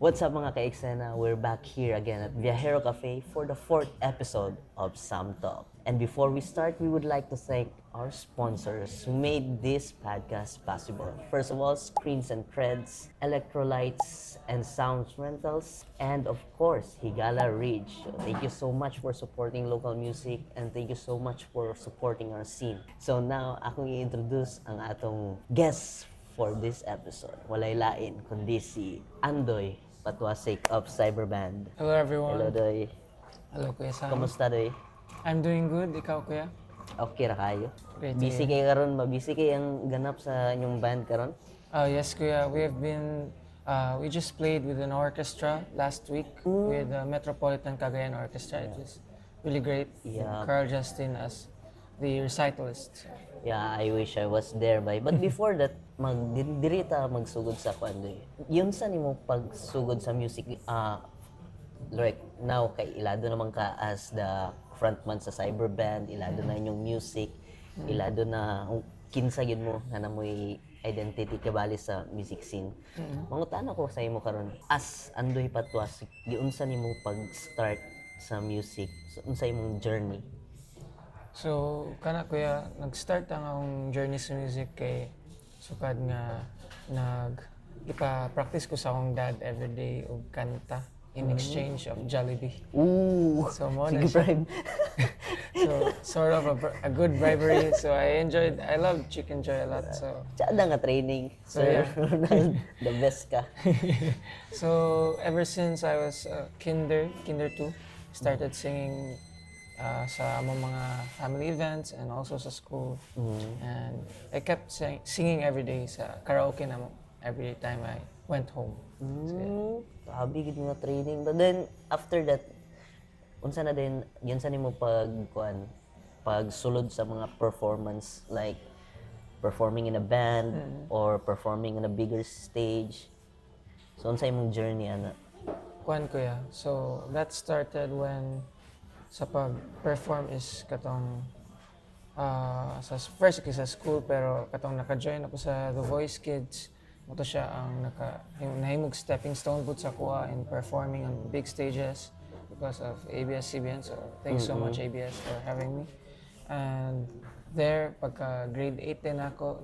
What's up mga ka-eksena? We're back here again at Viajero Café for the 4th episode of SAMTalks. And before we start, we would like to thank our sponsors who made this podcast possible. First of all, Screens and Threads, Electrolytes and Sounds Rentals, and of course, Higala Ridge. So thank you so much for supporting local music and thank you so much for supporting our scene. So now, akong i-introduce ang atong guest for this episode. Walay lain kundi si Andoy, Patuasicc of Cyberband. Hello everyone. Hello, Doy. Hello Kuya Sam. Kamusta, Doy? I'm doing good. Ikaw Kuya? Okay ra kayo? Great to Busy kayo karon, mabisi kayo ang ganap sa inyong band karon? Yes Kuya, we just played with an orchestra last week with the Metropolitan Cagayan Orchestra. It was really great. Yeah. Carl Justin as the recitalist. Yeah, I wish I was there by. But before that, diri ta magsugod sa kwan, Doy. Yun sa nimo pagsugod sa music, like now kay ilado naman ka as the frontman sa Cyberband, ilado na inyong music, ilado na kinsa gyud mo nga namoy identity kabali sa music scene. Mangutan ako sa imo karon as Andoy Patuasicc, giunsa nimo pag-start sa music? So, unsa imong journey? So, kana Kuya, nag-start ang akong journey sa music kay sukad nga ipa-practice ko sa akong dad everyday og kanta in exchange of Jollibee. Ooh! So mo Sige, na siya. Prime. So sort of a good bribery. So I love Chicken Joy a lot. So Tsada nga training, So, Sir yeah. Ronald. The best ka. so ever since I was kinder 2, started singing sa among mga family events and also sa school. And I kept singing every day sa karaoke na every time I went home. So, yeah. Grabe gid nga training. But then after that, unsa na din yun sa nimo pagsulod sa mga performance, like performing in a band or performing in a bigger stage. So unsa imong journey ana? Kuan Kuya. So that started when sa pag-perform is katong first sa school pero katong naka-join ako sa The Voice Kids. Ito siya ang nahimog stepping stone po sa kuha in performing on big stages because of ABS-CBN. So thanks so much ABS for having me. And there, pagka grade 8 din ako,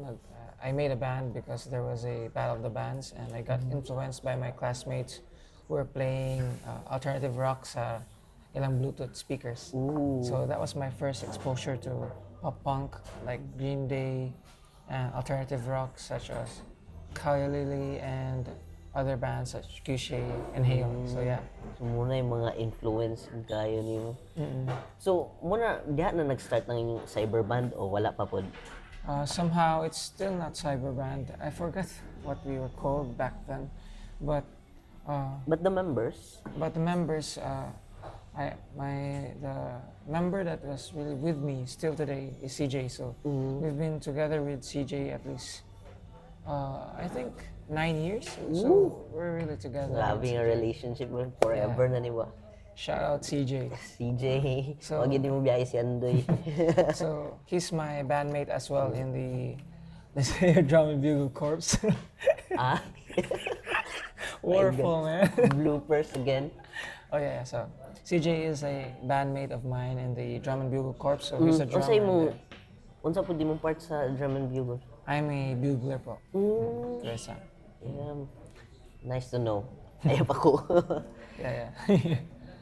I made a band because there was a battle of the bands and I got influenced by my classmates who were playing alternative rock sa ilang Bluetooth speakers. Ooh. So that was my first exposure to pop punk like Green Day and alternative rock such as Kaya Lily and other bands such as Cliche and Hail. So yeah. So muna yung mga influence kayo nimo. So muna diha na nag-start ng inyong Cyberband o wala pa pod? Somehow it's still not Cyberband. I forgot what we were called back then, but The members? the members, the member that was really with me still today is CJ. So we've been together with CJ at least I think 9 years. So we're really together. Having a relationship with forever na niwa. Shout out CJ. CJ, So- wag mo biyahe si Andoy. So he's my bandmate as well in the, let's say, Drum and Bugle Corps. Ah? Warful, man. Bloopers again. Oh yeah, so CJ is a bandmate of mine in the Drum and Bugle Corps. So he's a drummer. Unsa imong there. unsa pud imong part sa drum and bugle? I'm a bugler po. Kuya Sam. Yeah. Nice to know. Ayaw pa ko. Yeah.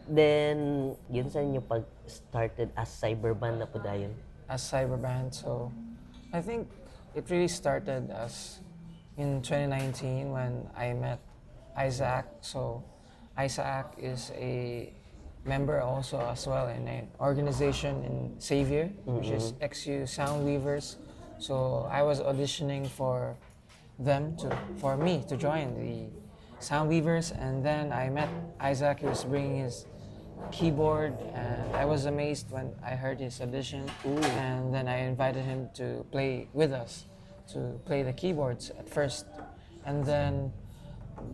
Then, yun sa inyo pag started as Cyberband na po dayon. As Cyberband, so I think it really started as in 2019 when I met Isaac. So Isaac is a member also as well in an organization in Xavier, which is XU Soundweavers. So I was auditioning for me to join the Soundweavers, and then I met Isaac. He was bringing his keyboard, and I was amazed when I heard his audition. And then I invited him to play with us, to play the keyboards at first, and then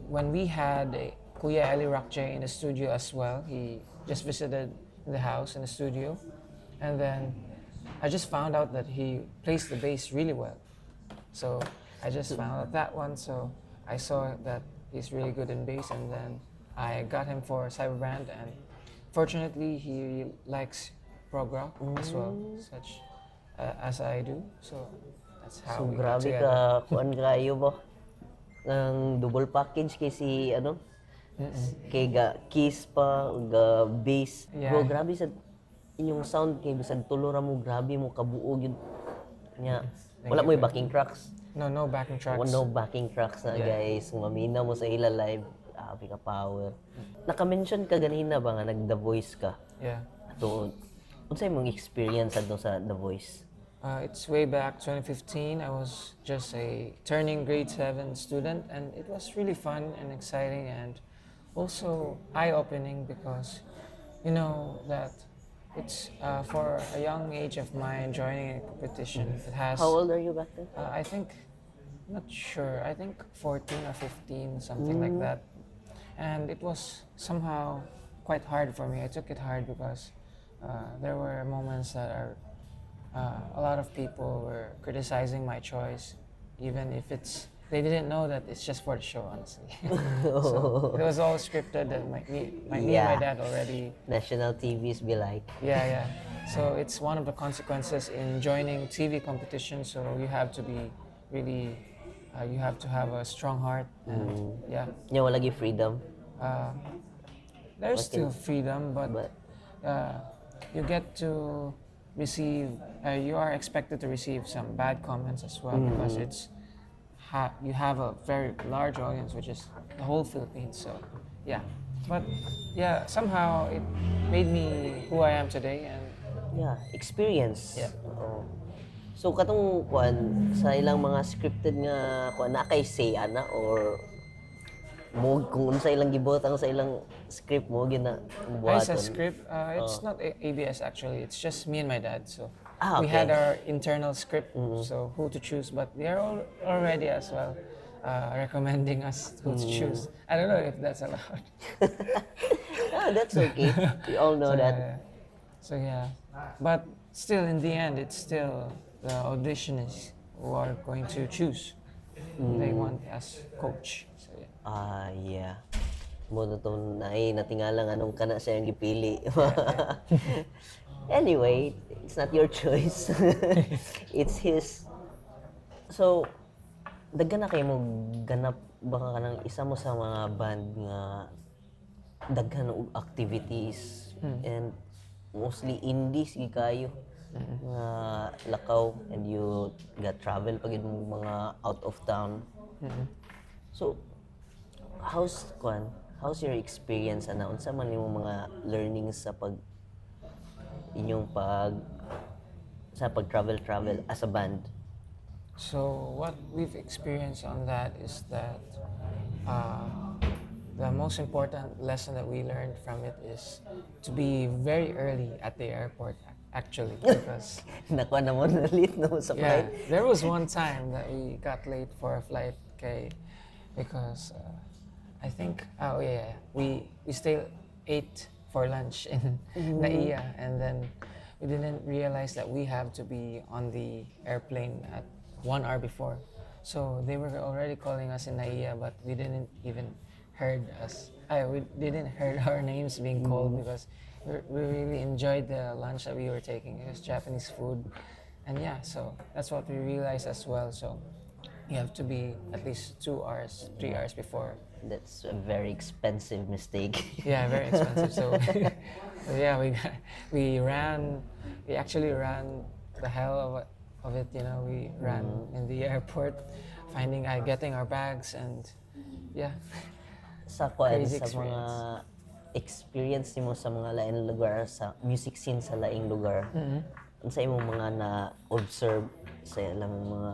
when we had Kuya Eli Rockjay in the studio as well, he just visited in the house in the studio, and then I just found out that he plays the bass really well. So I just found out that one. So I saw that he's really good in bass, and then I got him for Cyberband, and fortunately he likes prog rock as well, such as I do. So that's how So we got grabe together. ka, kuan kayo ba? Ng double package kay si ano? Kay ga keys pa, ga bass. Bro, Yeah. grabe sa inyong sound kay bisag tulo ra mo, grabe mo kabuog yun. Nya, Thank wala you mo yung very backing much. tracks. No backing tracks. No backing tracks na Yeah. guys. Mamina mo sa ila live. Grabe ka power. Naka-mention ka ganina ba nga nag-The Voice ka? Yeah. Tuod. Unsay mong experience adto sa The Voice? It's way back 2015. I was just a turning grade 7 student, and it was really fun and exciting and also eye-opening because you know that it's for a young age of mine joining a competition. It has, How old are you back then? I think, not sure, I think 14 or 15, something like that. And it was somehow quite hard for me. I took it hard because there were moments that are a lot of people were criticizing my choice, even if they didn't know that it's just for the show, honestly. So it was all scripted, and me and Yeah. my dad already. National TVs be like, Yeah. So it's one of the consequences in joining TV competition. So you have to be really, you have to have a strong heart, and yeah. nya wala gi freedom. Uh, there's Okay. still freedom, but But you get to receive, you are expected to receive some bad comments as well because you have a very large audience, which is the whole Philippines. So yeah, but yeah, somehow it made me who I am today, and yeah, experience. Yeah. Oo. So katong kuan sa ilang mga scripted nga kuan na kay say ana or mo kung unsa ilang gibotang sa ilang script mo gina as a buhaton. script, it's not ABS actually. It's just me and my dad. So Ah, we okay. had our internal script, so who to choose. But they are all already as well recommending us who to choose. I don't know if that's allowed. Ah, that's okay. We all know that. So yeah, but still in the end, it's still the auditionists who are going to choose who they want as coach. So yeah. Ah, yeah. Mo na to natingala nga nung kana siya yung gipili. Anyway, it's not your choice. It's his. So, daghan na kayo mo ganap baka kanang isa mo sa mga band nga daghan og activities and mostly indies gi kayo nga lakaw and you got travel pag mo mga out of town. So, how's your experience ana unsa man imong mga learnings sa inyong pag-travel as a band? So what we've experienced on that is that the most important lesson that we learned from it is to be very early at the airport actually because Nakuha na mo na late na mo sa yeah, flight. there was one time that we got late for a flight because I think we still ate for lunch in Naiya, and then we didn't realize that we have to be on the airplane at 1 hour before. So they were already calling us in Naiya, but we didn't even we didn't heard our names being called because we really enjoyed the lunch that we were taking. It was Japanese food, and yeah, so that's what we realized as well. So you have to be at least 2 hours, 3 hours before. That's a very expensive mistake. Yeah, very expensive. So, so yeah, we actually ran the hell of it. You know, we ran in the airport, getting our bags, and yeah. sa Crazy sa mga experience nimo sa mga laing lugar sa music scene sa laing lugar. Unsa imong mga na-observe sa ilang mga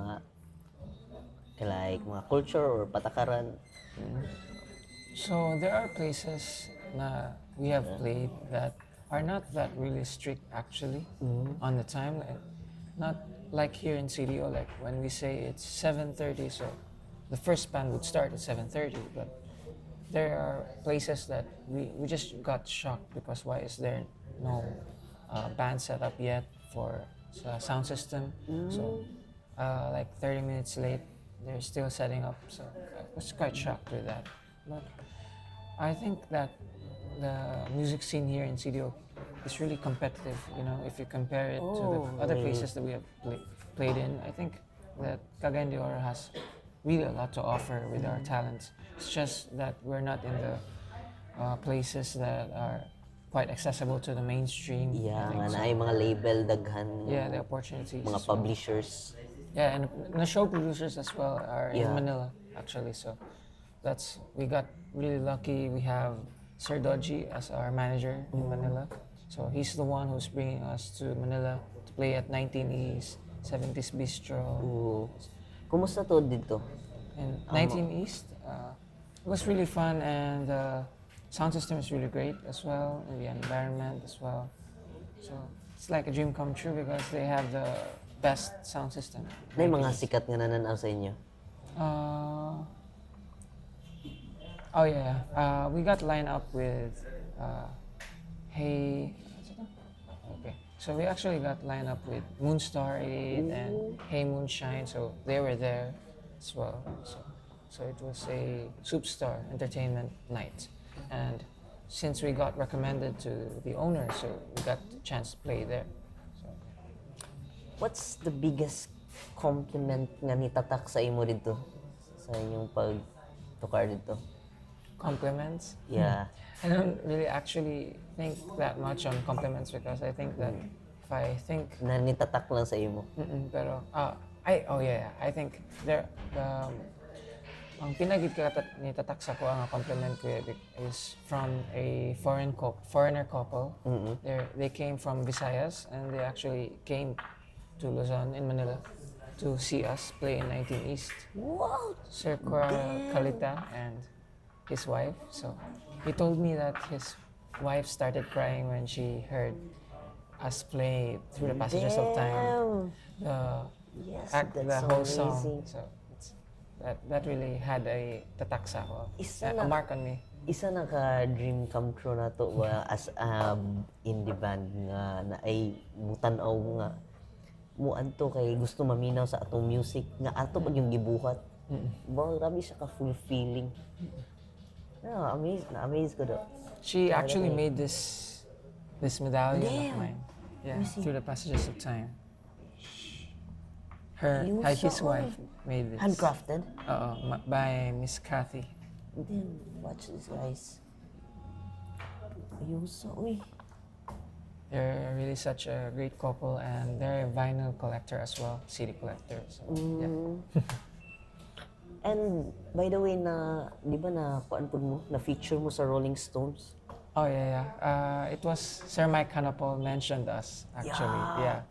like mga culture or patakaran? So there are places na we have played that are not that really strict actually on the time. Not like here in CDO, like when we say it's 7:30, so the first band would start at 7:30, but there are places that we just got shocked because why is there no band set up yet for sound system? So like 30 minutes late, they're still setting up. So I was quite shocked with that. But I think that the music scene here in CDO is really competitive. You know, if you compare it to the other really? places that we have played in, I think that Cagayan de Oro has really a lot to offer with our talents. It's just that we're not in the places that are quite accessible to the mainstream. I Yeah, think nga so. na ay mga label, daghan, Yeah, the opportunities. mga as well. publishers. Yeah, and the show producers as well are in Yeah. Manila actually. So we got really lucky. We have Sir Dodgy as our manager in Manila. So he's the one who's bringing us to Manila to play at 19 East, 70s Bistro. Oo. Kumusta to dito? And 19 East, it was really fun, and the sound system is really great as well, and the environment as well. So it's like a dream come true because they have the best sound system. Na yung mga sikat nga nananaw sa inyo? Oh yeah, we got lined up with Hey. Okay, so we actually got lined up with Moonstar 88 and Hey Moonshine, so they were there as well. So it was a superstar entertainment night, and since we got recommended to the owner, so we got the chance to play there. So, What's the biggest compliment nga nitatak sa imo dito? Sa inyong pagtukar dito? compliments. Yeah. I don't really actually think that much on compliments because I think that if I think, Na nitatak lang sa imo? pero I think there ang pinagid ni tatak sa ko ang compliment ko is from a foreigner couple. They came from Visayas and they actually came to Luzon in Manila to see us play in 19 East. Wow! Sir Cora Kalita and his wife. So he told me that his wife started crying when she heard us play Through the Passages of Time. Yes, The that's whole so song. amazing. So that really had a tatak sa ako. A mark on me. Isa na ka dream come true na to ba as a indie band nga na ay mutanaw nga mo anto kay gusto maminaw sa atong music nga ato pag yung gibuhat. Ba grabe siya ka fulfilling. Yeah, amazed ko do. She actually made this medallion Damn. of mine. Yeah, Let me see. Through the Passages of Time. You His saw wife made this. Handcrafted? By Miss Kathy. Then watch this guys. You saw They're really such a great couple, and they're a vinyl collector as well, CD collector. So, yeah. And by the way na di ba na kuan pud mo na feature mo sa Rolling Stones? Oh yeah. It was Sir Mike Hanapol mentioned us actually. Yeah.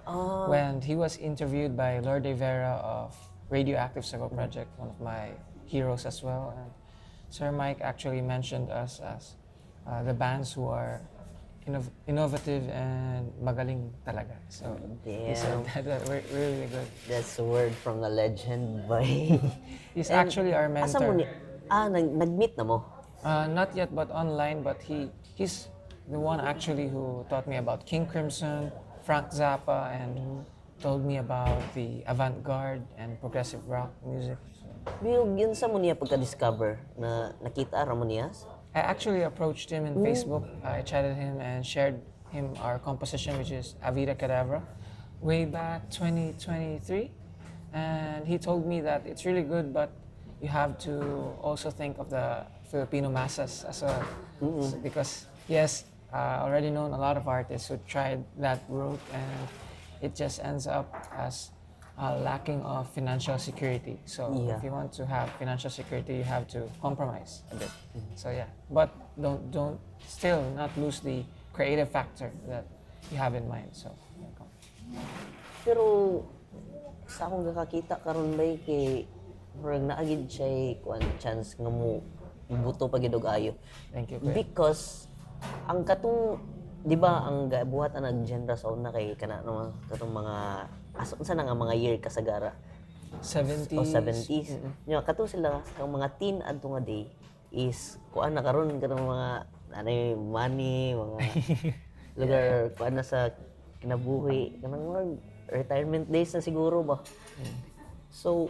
When he was interviewed by Lord Vera of Radioactive Circle Project, one of my heroes as well, and Sir Mike actually mentioned us as the bands who are innovative and magaling talaga. So he said that we're really good. That's a word from a legend boy. He's actually our Asa mo mentor. nag-meet na mo? Not yet, but online. But he's the one actually who taught me about King Crimson, Frank Zappa, and told me about the avant-garde and progressive rock music. Yung yun sa mo niya pagka-discover na nakita ra mo niya? I actually approached him in Facebook. I chatted him and shared him our composition, which is Avida Cadavra, way back 2023. And he told me that it's really good, but you have to also think of the Filipino masses as well. So, because, yes, I already known a lot of artists who tried that route, and it just ends up as lacking of financial security. So if you want to have financial security, you have to compromise a bit. So yeah, but don't still not lose the creative factor that you have in mind. So Pero sa akong nakakita karon bay kay murag naagid siya kuan chance nga mo ibuto pa gid og ayo. thank you, Kuya. Because ang katong di ba ang buhat ang nag-genre sa una kay kana no katong mga aso sa nga mga year kasagara 70s. o 70s. Nya kato sila ang mga teen adto nga day is kuan na karon kanang mga anay money mga lugar kuan na sa kinabuhi kanang mga retirement days na siguro ba. So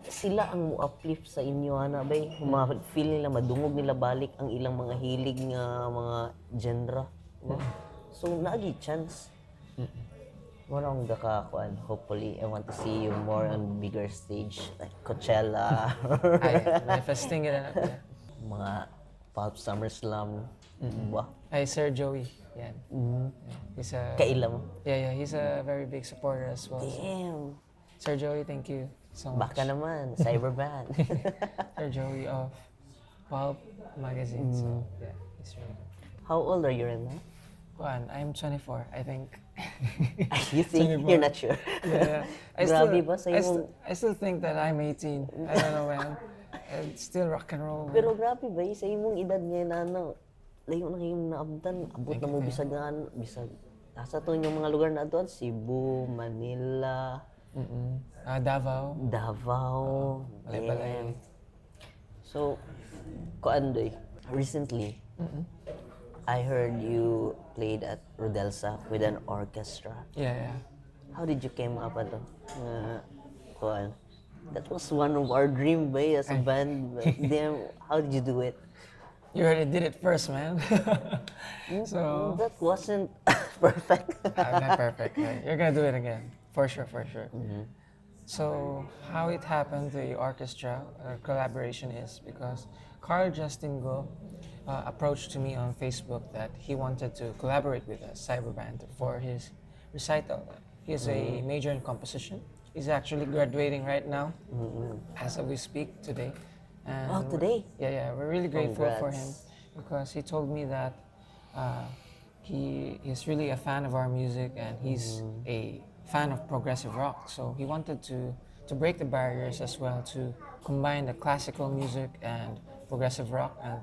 sila ang mo-uplift sa inyo, ana bay. Feel nila, madungog nila balik ang ilang mga hilig nga mga genre. Diba? So, naagi chance. Wala akong gakakuan. Hopefully, I want to see you more on bigger stage. Like Coachella. Ay, manifesting it na. Yeah. mga Pop SummerSlam. Diba? Ay, Sir Joey. Yan. Yeah. He's a Kailan mo? yeah, he's a very big supporter as well. So, Damn. Sir Joey, thank you so much. Baka naman, Cyberband. Sir Joey of Pulp Magazine. So, yeah, he's really good. How old are you right now? Juan, I'm 24, I think. You think? You're not sure? Yeah. Grabe ba sa I still think that I'm 18. I don't know when. It's still rock and roll. Man. Pero grabe ba, sa imong edad ngayon na ano, layo na kayong naabdan, abot na mo bisag, nasa to yung mga lugar na doon, Cebu, Manila, Davao. Damn. So, Andoy, recently, I heard you played at Rodelsa with an orchestra. Yeah. How did you came up at Kuan? That was one of our dream ba as a band. Damn, how did you do it? You already did it first, man. So That wasn't perfect. not perfect. Right? You're gonna do it again, for sure. So how it happened, the orchestra collaboration is because Carl Justin Go approached to me on Facebook that he wanted to collaborate with us, Cyberband, for his recital. He's a major in composition. He's actually graduating right now, as we speak today. And Today? Yeah, we're really grateful for him Congrats. because he told me that he is really a fan of our music and he's a fan of progressive rock. So he wanted to break the barriers as well, to combine the classical music and progressive rock. And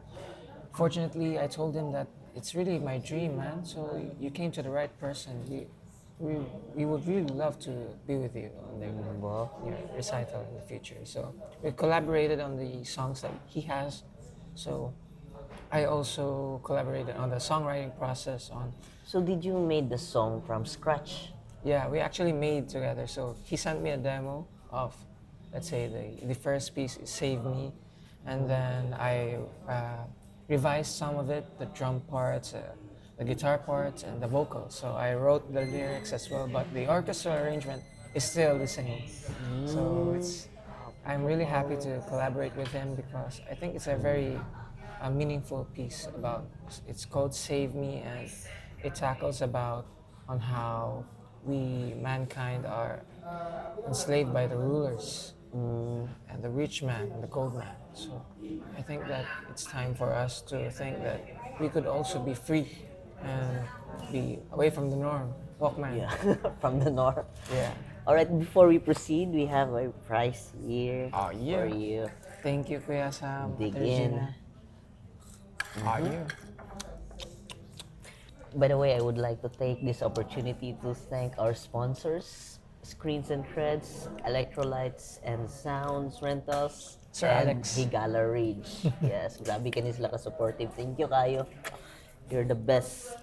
fortunately, I told him that it's really my dream, man. So you came to the right person. We would really love to be with you on your recital in the future. So we collaborated on the songs that he has. So I also collaborated on the songwriting process on. So did you made the song from scratch? Yeah, we actually made together. So he sent me a demo of, let's say, the first piece is Save Me. And then I revised some of it, the drum parts, the guitar parts, and the vocals. So I wrote the lyrics as well, but the orchestral arrangement is still the same. So I'm really happy to collaborate with him because I think it's a very meaningful piece it's called Save Me, and it tackles about on how we, mankind, are enslaved by the rulers and the rich man and the gold man. So I think that it's time for us to think that we could also be free and be away from the norm. Walkman. Yeah, from the north. Yeah. All right, before we proceed, we have a prize here Oh, yeah. for you. Thank you, Kuya Sam. Dig Regina. Oh, yeah. By the way, I would like to take this opportunity to thank our sponsors, Screens and Threads, Electrolytes and Sounds Rentals, Sir and Alex. Higala Ridge. Yes, grabe ka sila ka-supportive. Thank you kayo. You're the best.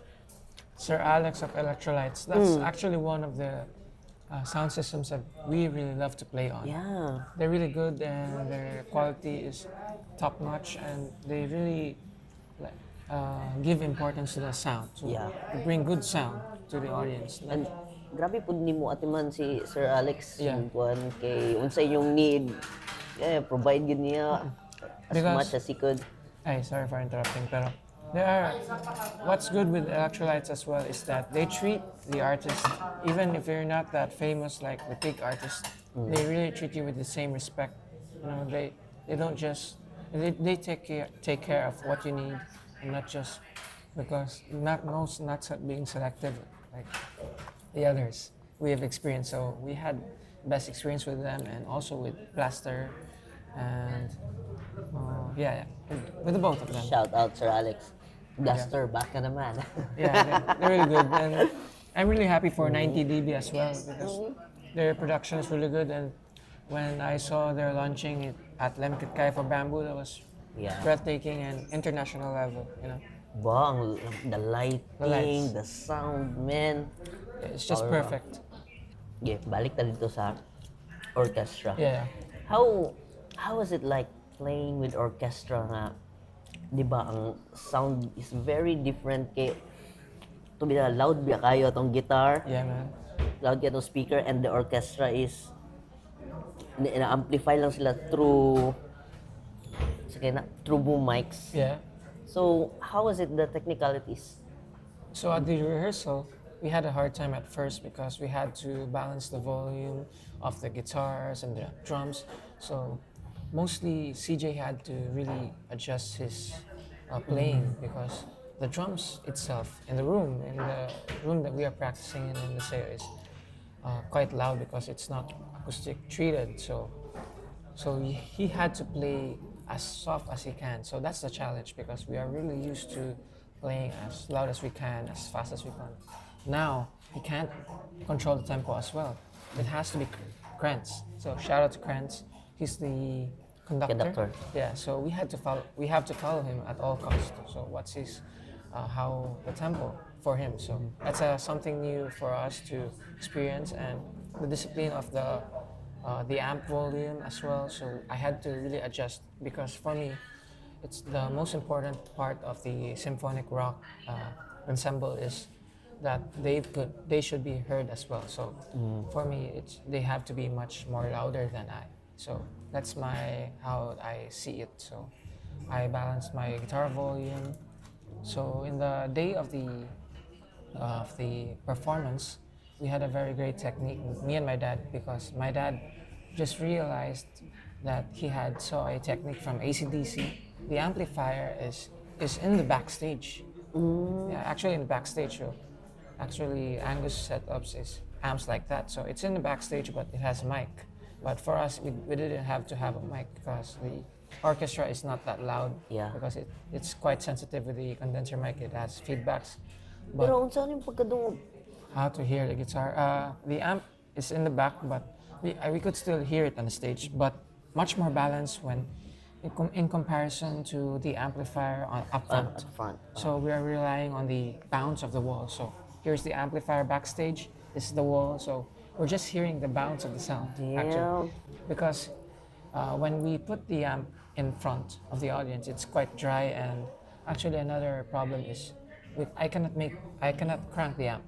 Sir Alex of Electrolytes. That's actually one of the sound systems that we really love to play on. Yeah. They're really good and their quality is top notch, and they really give importance to the sound. So Yeah. they bring good sound to the audience. And grabe po ni mo atiman si Sir Alex. Yeah. Yung kuwan kay unsa yung need. Yeah, provide yun niya as Because- much as he could. Ay, sorry for interrupting, pero what's good with Electrolytes as well is that they treat the artist, even if you're not that famous like the big artist, they really treat you with the same respect. You know, they don't just, they take care of what you need, and not just because not being selective like the others we have experienced. So we had best experience with them, and also with Blaster, and with the both of them. Shout out Sir Alex. Blaster, back ka naman. Yeah, they're really good, and I'm really happy for 90dB as well because their production is really good. And when I saw they're launching it at Lemkit Kai for Bamboo, that was Yeah. breathtaking and international level. You know, Ba, the lighting, lights. the sound, man. it's just All around. perfect. Yeah, balik na dito sa orchestra. Yeah. How how is it like playing with orchestra nga, 'di ba, ang sound is very different kay to be loud biya kayo tong guitar, Yeah, man. loud kayo tong speaker and the orchestra is na-amplify lang sila through through boom mics. Yeah. So, how is it the technicalities? So at the rehearsal, we had a hard time at first because we had to balance the volume of the guitars and the drums. So mostly CJ had to really adjust his playing because the drums itself in the room that we are practicing in the Seo is quite loud because it's not acoustic treated. So he had to play as soft as he can. So that's the challenge because we are really used to playing as loud as we can, as fast as we can. Now he can't control the tempo as well. It has to be Krantz. So shout out to Krantz. He's the conductor. Conductor. Yeah. So we had to follow. We have to follow him at all costs. So what's his, how the tempo for him. So that's something new for us to experience and the discipline of the amp volume as well. So I had to really adjust because for me, it's the most important part of the symphonic rock ensemble is that they should be heard as well. So for me, they have to be much more louder than I. So that's how I see it. So I balanced my guitar volume. So in the day of the performance, we had a very great technique, me and my dad, because my dad just realized that he had saw a technique from AC/DC. The amplifier is in the backstage. Yeah, actually in the backstage. So actually Angus setups is amps like that. So it's in the backstage, but it has a mic. But for us, we didn't have to have a mic because the orchestra is not that loud. Yeah. Because it's quite sensitive with the condenser mic. It has feedbacks. Pero unsa yung pagkadungog? How to hear the guitar. The amp is in the back, but we could still hear it on the stage, but much more balanced when in comparison to the amplifier up front. Up front. So we are relying on the bounce of the wall. So here's the amplifier backstage. This is the wall. So we're just hearing the bounce of the sound. Yeah. Actually, because when we put the amp in front of the audience, it's quite dry. And actually, another problem is I cannot crank the amp.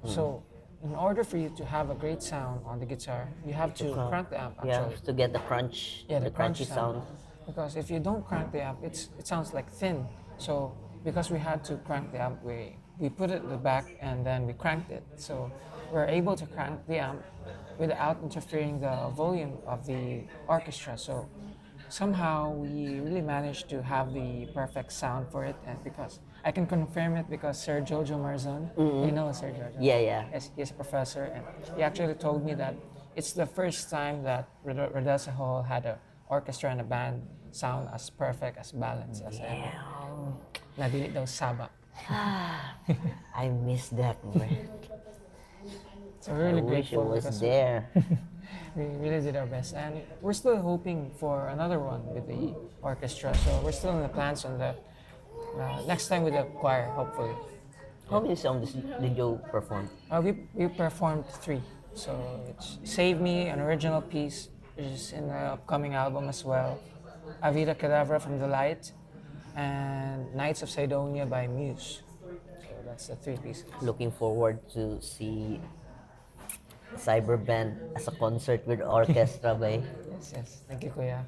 So in order for you to have a great sound on the guitar, you have to crank the amp actually. Yeah, to get the crunch, Yeah, the crunch crunchy sound. Because if you don't crank the amp, it sounds like thin. So because we had to crank the amp, we put it in the back and then we cranked it. So we're able to crank the amp without interfering the volume of the orchestra. So somehow we really managed to have the perfect sound for it, and because I can confirm it because Sir Jojo Marzon, you know Sir Jojo? Yeah, yeah. Yes, he's a professor, and he actually told me that it's the first time that Rodessa Hall had an orchestra and a band sound as perfect, as balanced as ever. Nadili daw sabak. I miss that, man. So we're really I wish it grateful was because there. we really did our best, and we're still hoping for another one with the orchestra. So we're still in the plans on that. Next time with the choir, hopefully. How many songs did you perform? We performed 3. So it's Save Me, an original piece, which is in the upcoming album as well. Avida Kedavra from The Light, and Knights of Sidonia by Muse. So that's the 3 pieces. Looking forward to see Cyberband as a concert with orchestra, bay. Yes. Thank you, Kuya.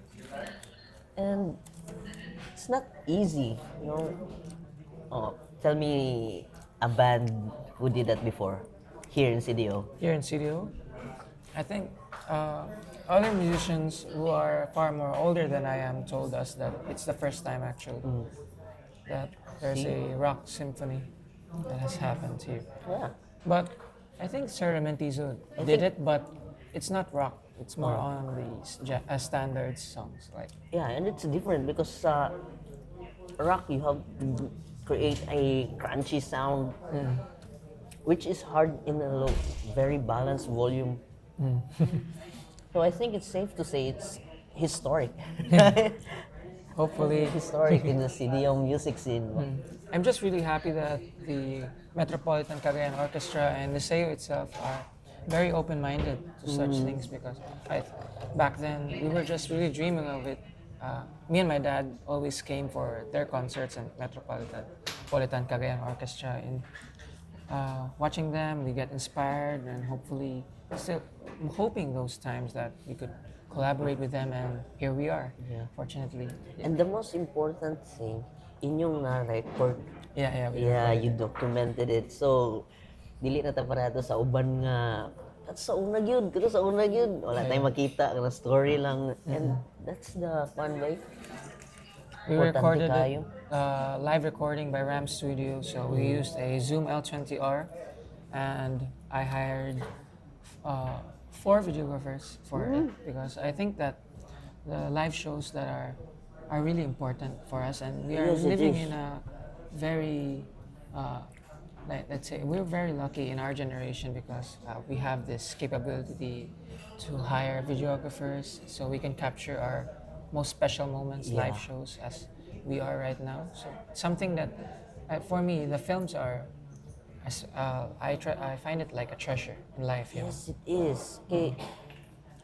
And it's not easy, you know. Oh, tell me a band who did that before here in CDO. Here in CDO, I think other musicians who are far more older than I am told us that it's the first time actually that there's a rock symphony that has happened here. Yeah. But I think Sir Mentizo did it, but it's not rock. It's more on the standard songs. Like Yeah, and it's different because rock you have to create a crunchy sound, which is hard in a very balanced volume. So I think it's safe to say it's historic. hopefully, Historic in the CDO music scene. I'm just really happy that the Metropolitan Cagayan Orchestra and the Seo itself are very open-minded to such things because back then we were just really dreaming of it. Me and my dad always came for their concerts and Metropolitan Cagayan Orchestra. And watching them, we get inspired and hopefully still hoping those times that we could collaborate with them, and here we are. Yeah. Fortunately. And the most important thing, inyong na-record. Yeah, Yeah, you documented it. So, dili na ta parado sa uban nga at sa unag yun, pero sa unag yun. Wala tayong makita, na story lang. And that's the fun way. We Importante recorded kayo. it, live recording by Ram Studio. So we used a Zoom L20R, and I hired 4 videographers for it because I think that the live shows that are really important for us, and we are Yes, it living is. in a very let's say we're very lucky in our generation because we have this capability to hire videographers so we can capture our most special moments, live Yeah. shows as we are right now. So something that for me the films are I find it like a treasure in life, you know. Yes, it is. Kay,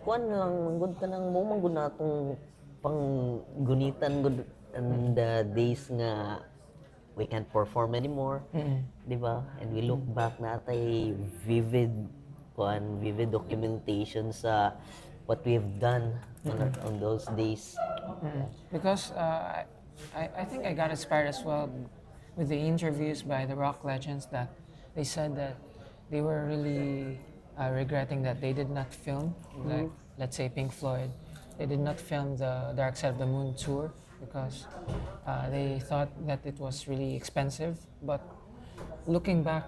kuan lang, manggod ka nang mo, manggod na itong panggunitan gud and the days nga we can't perform anymore. Di ba? And we look back na tay vivid documentation sa what we've done on those days. Because I think I got inspired as well with the interviews by the rock legends that they said that they were really regretting that they did not film, like let's say Pink Floyd, they did not film the Dark Side of the Moon tour because they thought that it was really expensive. But looking back,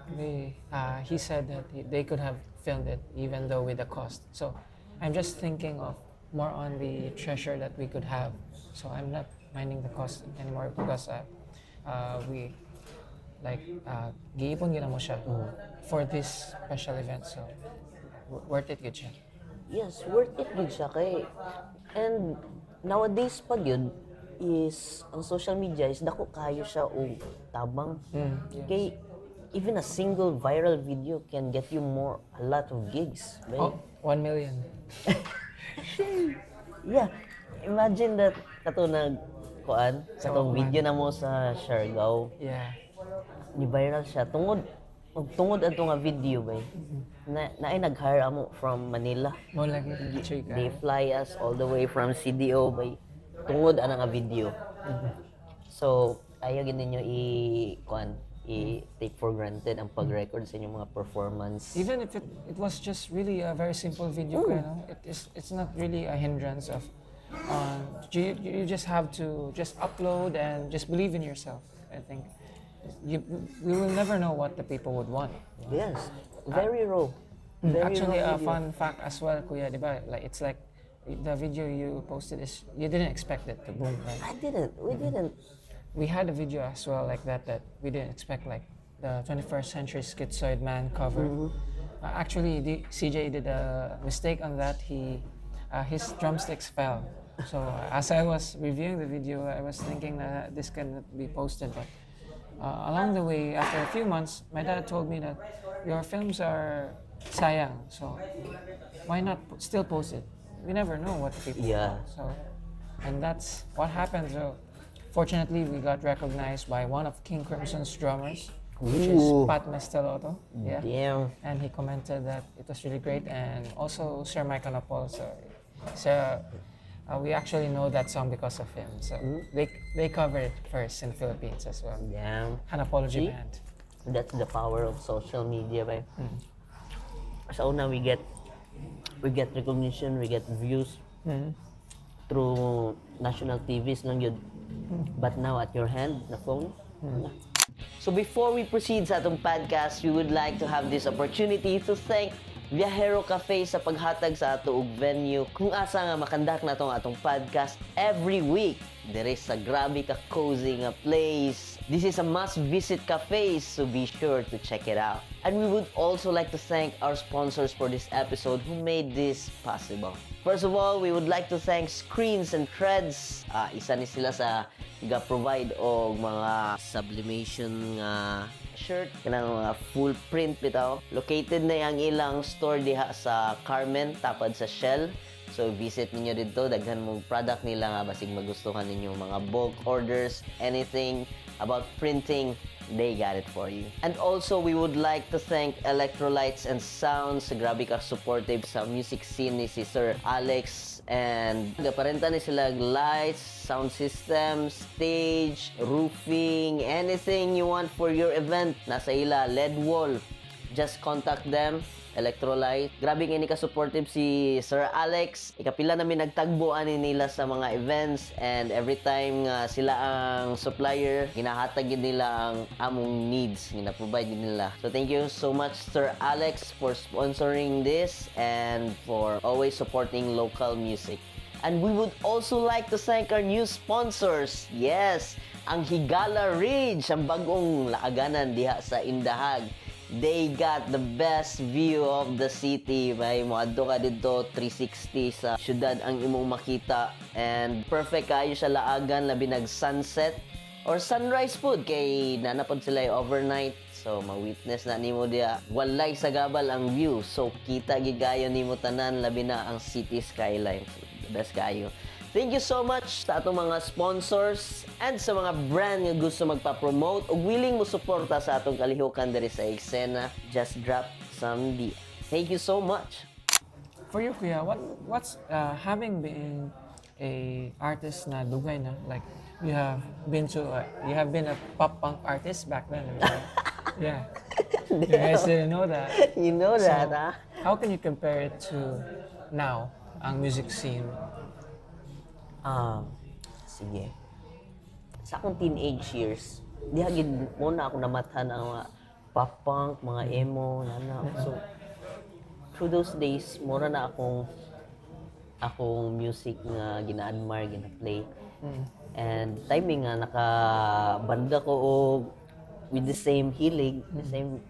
he said that they could have filmed it even though with the cost. So I'm just thinking of more on the treasure that we could have. So I'm not minding the cost anymore because we giipon gina mo siya for this special event. So worth it good siya. Yes, worth it good siya kay. And nowadays pag yun is ang social media is dako kayo siya o tabang. Yes. Kay even a single viral video can get you a lot of gigs. Right? Oh, 1 million. Yeah. Imagine that katong video na mo sa Siargao. Yeah. Ni viral siya tungod ato nga video bay. Naay nag-hire amo from Manila. Mo lagi picture ka. They fly us all the way from CDO by tungod ana nga video. So ayaw gid ninyo i-take for granted ang pag-record sa inyong mga performance. Even if it was just really a very simple video, you know, it's not really a hindrance of. You just have to just upload and just believe in yourself. I think we will never know what the people would want. Yes, very raw. Very Actually, raw a video. fun fact as well, Kuya, diba? Like it's like the video you posted is you didn't expect it to boom, right? We didn't. We had a video as well like that we didn't expect, like the 21st Century Schizoid Man cover. Actually, CJ did a mistake on that. His drumsticks fell. So as I was reviewing the video, I was thinking that this cannot be posted. But along the way, after a few months, my dad told me that your films are sayang. So why not still post it? We never know what the people Yeah. want. So, and that's what happened. So fortunately, we got recognized by one of King Crimson's drummers, which is Ooh. Pat Mestelotto. Yeah. Damn. And he commented that it was really great, and also Sir Michael Napol. So we actually know that song because of him. So they covered it first in the Philippines as well. Damn. An apology See? band. That's the power of social media, bay. Sa una we get recognition, we get views through national TVs lang yun. But now at your hand, na phone. So before we proceed sa atong podcast, we would like to have this opportunity to thank Viajero Café sa paghatag sa ato og venue kung asa nga makandak na atong podcast every week. There is a grabe ka cozy nga place. This is a must-visit cafe, so be sure to check it out. And we would also like to thank our sponsors for this episode who made this possible. First of all, we would like to thank Screens and Threads. Isa ni sila sa ga-provide og mga sublimation nga shirt kanang mga full print bitaw. Located na ang ilang store diha sa Carmen tapad sa Shell. So visit ninyo dito, daghan mong product nila nga basig magustuhan ninyo mga bulk orders, anything about printing, they got it for you. And also, we would like to thank Electrolytes and Sounds. Grabe ka supportive sa music scene ni si Sir Alex. And gaparenta ni sila lights, sound systems, stage, roofing, anything you want for your event. Nasa ila, LED wall. Just contact them. Electrolyte. Grabe nga ni ka-supportive si Sir Alex. Ikapila namin nagtagbuan nila sa mga events and every time sila ang supplier, ginahatag nila ang among needs, gina-provide nila. So thank you so much Sir Alex for sponsoring this and for always supporting local music. And we would also like to thank our new sponsors. Yes, ang Higala Ridge, ang bagong laaganan diha sa Indahag. They got the best view of the city. May moadto ka dito 360 sa syudad ang imong makita and perfect kayo sa laagan labi nag sunset or sunrise food kay nanapod sila overnight. So ma-witness na nimo dia walay sa gabal ang view. So kita gigayon nimo tanan labi na ang city skyline. So, the best kayo. Thank you so much sa atong mga sponsors and sa mga brand nga gusto magpa-promote o willing mo suporta sa atong kalihukan diri sa eksena. Just drop some D. Thank you so much. For you, Kuya, what's having been a artist na dugay na, like you have been a pop punk artist back then, right? Yeah. You guys didn't know that. You know that, So, how can you compare it to now, ang music scene? Sige. Sa akong teenage years, di hagid muna ako namathan ang mga pop punk, mga emo, nana. So, through those days, mura na akong music nga gina-admire, gina-play. And timing nga, nakabanda ko og with the same hilig, the same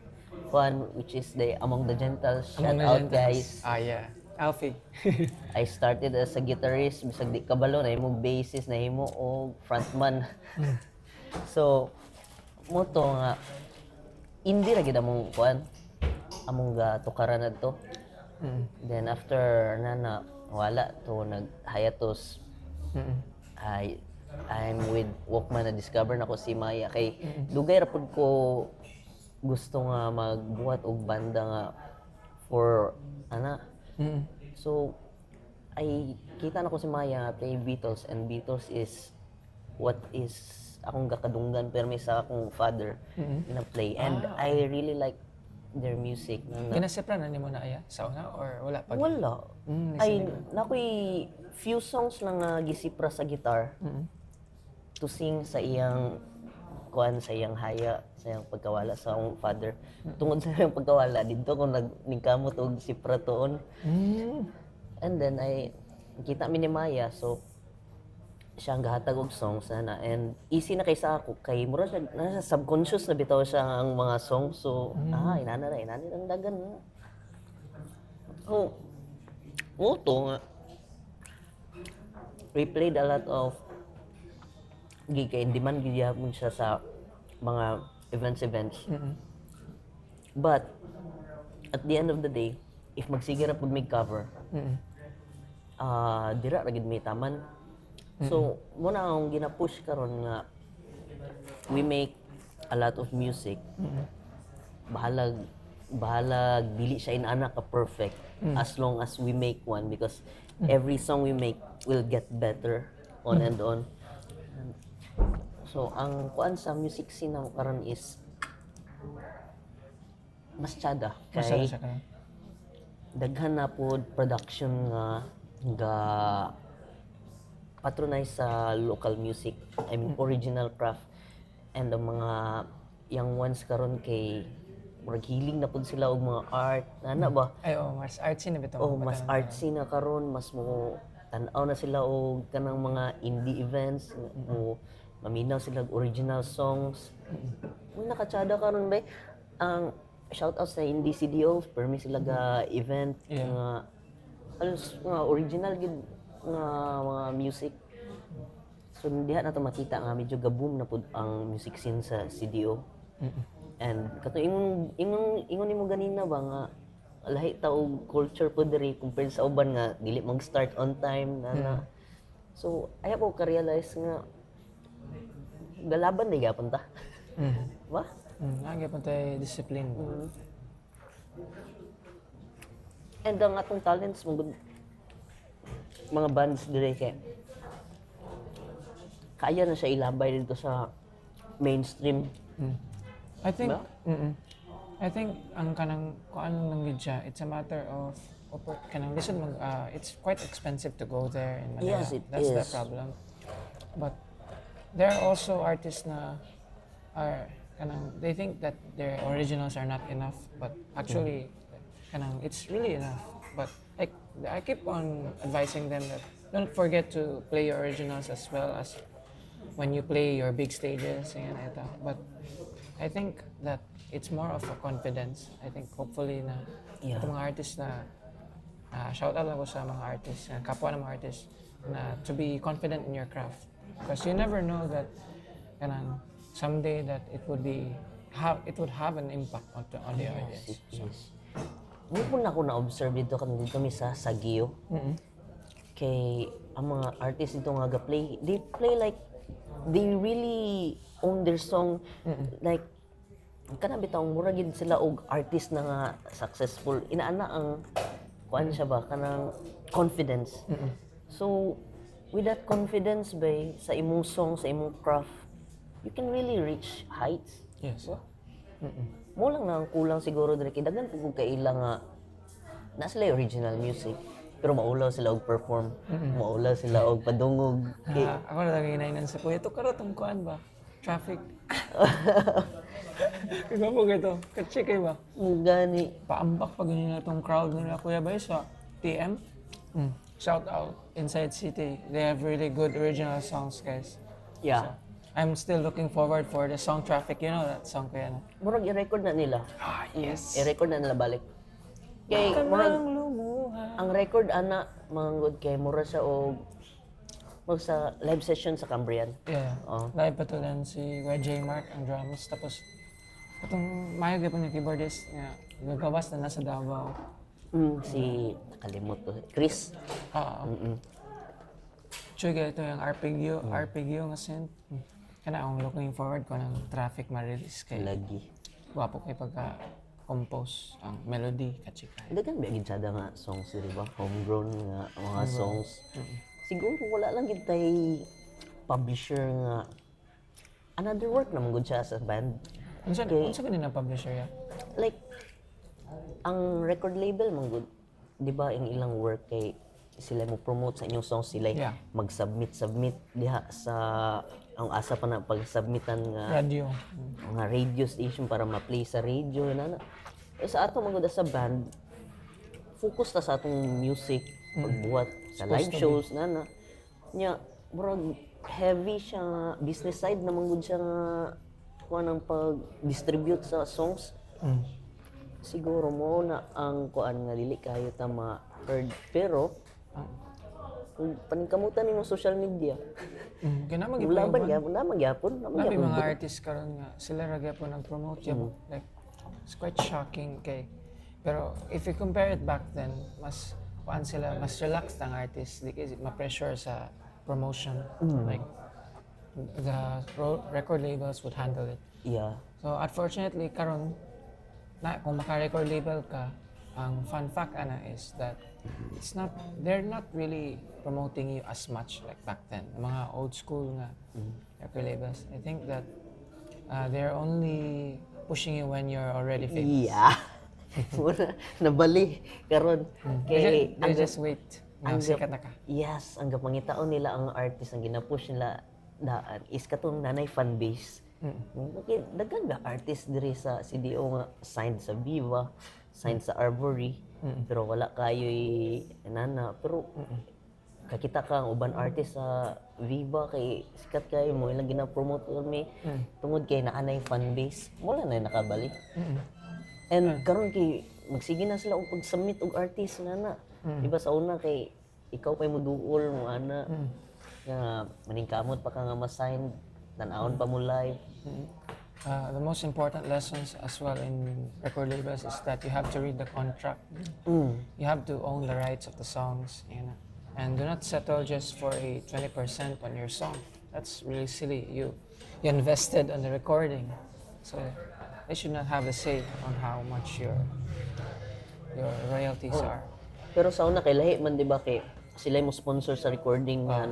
one, which is the Among the Gentles. Shout out, guys. Ah, yeah. Alfie. I started as a guitarist, bisag di kabalo na himo bassist na himo o frontman. So mo to nga hindi ra gid among kuan among tukaran adto. Then after na wala to nag-hiatus. I'm with Walkman na discover na ko si Maya kay dugay ra pud ko gusto nga magbuhat og banda nga for So, kita na ko si Maya play Beatles and Beatles is what is akong gakadunggan permi sa akong father na play and I really like their music. Ginasepra na nimo na aya sa una or wala pa? Wala. Ay, nakoy few songs lang nga gisipra sa guitar to sing sa iyang sa iyang haya, sa iyang pagkawala sa akong father. Tungod sa iyang pagkawala, dito ko nagkamot og sipra toon. And then, kita mi ni Maya, so siya ang gahatag og songs na and easy na kay sa ako kay mura siya nasa subconscious na bitaw siya ang mga songs so inana ang dagan na. To nga we played a lot of gig kay demand gyapon siya sa mga events. But at the end of the day, if magsige ra pud may cover, dira ra gid may taman. So, muna akong gina-push karon nga we make a lot of music. Bahalag dili siya inana ka perfect as long as we make one because every song we make will get better on and on. So, ang kuan sa music scene namo karon is mas tsada kay daghan na pod production nga patronize sa local music. I mean original craft and ang mga young ones karon kay murag hiling na pud sila og mga art ba? Ay mas artsy na bitaw. Mas artsy na karon, mas mo tan-aw na sila og kanang mga indie events mo maminaw sila og original songs. Kung nakatsada karon bay ang shout out sa indie CDO permi sila ga event nga halos nga original gid nga mga music. So diha na to makita nga medyo gaboom na pud ang music scene sa CDO. And kato ingon nimo ganina ba nga lahi ta og culture pud diri compared sa uban nga dili mag-start on time na. So ayaw ko ka-realize nga galaban day gapon ta. Ba? Lagi pa tayo discipline. And ang atong talents mga bands dire kay kaya na siya ilabay dito sa mainstream. I think I think ang kanang kuan lang gid siya, it's a matter of kanang listen it's quite expensive to go there in Manila. Yes, it That's the is. problem. But there are also artists na are kanang they think that their originals are not enough, but actually kanang it's really enough. But I keep on advising them that don't forget to play your originals as well as when you play your big stages and ito. But I think that it's more of a confidence. I think hopefully na itong mga artists na shout out ako sa mga artists, kapwa ng mga artists na to be confident in your craft. Because you never know that kanang someday that it would have an impact on the audience. It is. Mo na ako na-observe dito kami sa Sagio. Kay ang mga artists dito nga ga-play, they play like they really own their song. Like kana bitawng mura gid sila og artist na nga successful. Inaana ang kuan siya ba kanang confidence. So with that confidence bay sa imong song, sa imong craft, you can really reach heights. Yes. Mo lang na ang kulang siguro diri kay daghan pud kaila nga na sila original music pero maulaw sila og perform, maulaw sila og padungog. Ako na lagi hinainan sa kuya, ito karotong kuan ba? Traffic. Kaya mo gito, katsik kayo ba? Gani. Paambak pag ganyan na itong crowd nila kuya ba sa TM? Shout out, Inside City. They have really good original songs, guys. Yeah. So, I'm still looking forward for the song Traffic. You know that song kuya na? Murag i-record na nila. Yes. I-record na nila balik. Kay murag ang record ana manggod kay mura siya og mag sa live session sa Cambrian. Yeah. Live pa to lang si J. Mark ang drums. Tapos itong mayag pa ni keyboardist nga gagawas na nasa Davao. Si nakalimot ko. Chris. Chuga ito yung arpeggio nga synth. Kana akong looking forward ko ng Traffic ma-release kay Lagi. Wapo kay pagka-compose ang melody kachika. Dagan ba gid sada nga songs di ba? Homegrown nga mga songs. Siguro wala lang gid tay publisher nga another work na gud siya sa band. Unsa kanina publisher ya? Like ang record label man gud di ba ang ilang work kay sila mo promote sa inyong songs sila mag-submit diha sa ang asa pa na pag-submitan nga radio station para ma-play sa radio na. Sa ato man gud sa band focus ta sa atong music pagbuhat sa live shows na nya murag heavy siya nga business side naman gud siya nga kuan ang pag-distribute sa songs. Siguro mo na ang kuan nga dili kayo ta ma-heard pero paningkamutan nimo social media. Wala magyapon. May mga artists karon nga sila ra gyapon nag-promote like it's quite shocking kay pero if you compare it back then mas kuan sila mas relaxed ang artist di kasi ma-pressure sa promotion like the record labels would handle it. Yeah. So unfortunately karon na kung maka-record label ka ang fun fact is that they're not really promoting you as much like back then. Mga old school nga record labels. I think that they're only pushing you when you're already famous. Yeah. Nabali karon They just wait. Sikat na ka. Yes, ang gapangitaon nila ang artist ang ginapush nila daan is katong nanay fan base. Okay, daghan ba artist diri sa CDO nga signed sa Viva, signed sa Arbory, pero wala kayo'y nana. Pero kakita ka ang uban artist sa Viva kay sikat kayo mo ilang gina-promote kami tungod kay naanay fan base. Wala na nakabali. And karon kay magsige na sila og pag-submit og artist nana. Diba sa una kay ikaw pay mo duol mo ana. nga maningkamot pa ka nga ma-sign, tanawon pa mo live. The most important lessons as well in record labels is that you have to read the contract. You have to own the rights of the songs, and do not settle just for a 20% on your song. That's really silly. You invested on the recording, so they should not have a say on how much your royalties are. Pero sa una kay lahi man di ba kay sila mo sponsor sa recording na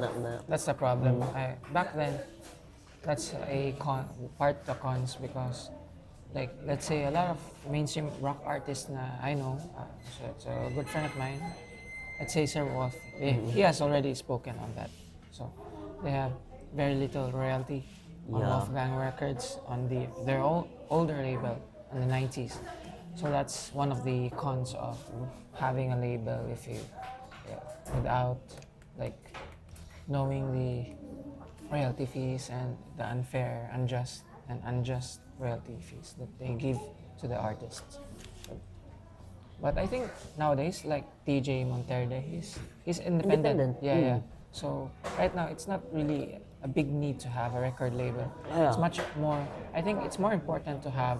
That's the problem. Back then, that's a part of the cons because, like, let's say a lot of mainstream rock artists na I know, so it's a good friend of mine. Let's say Sir Wolf, he has already spoken on that. So they have very little royalty on Wolfgang Records on their older label in the 90s. So that's one of the cons of having a label if you without like knowing the royalty fees and the unjust royalty fees that they give to the artists. But I think nowadays, like TJ Monterde, he's independent. Yeah. So right now, it's not really a big need to have a record label. It's much more. I think it's more important to have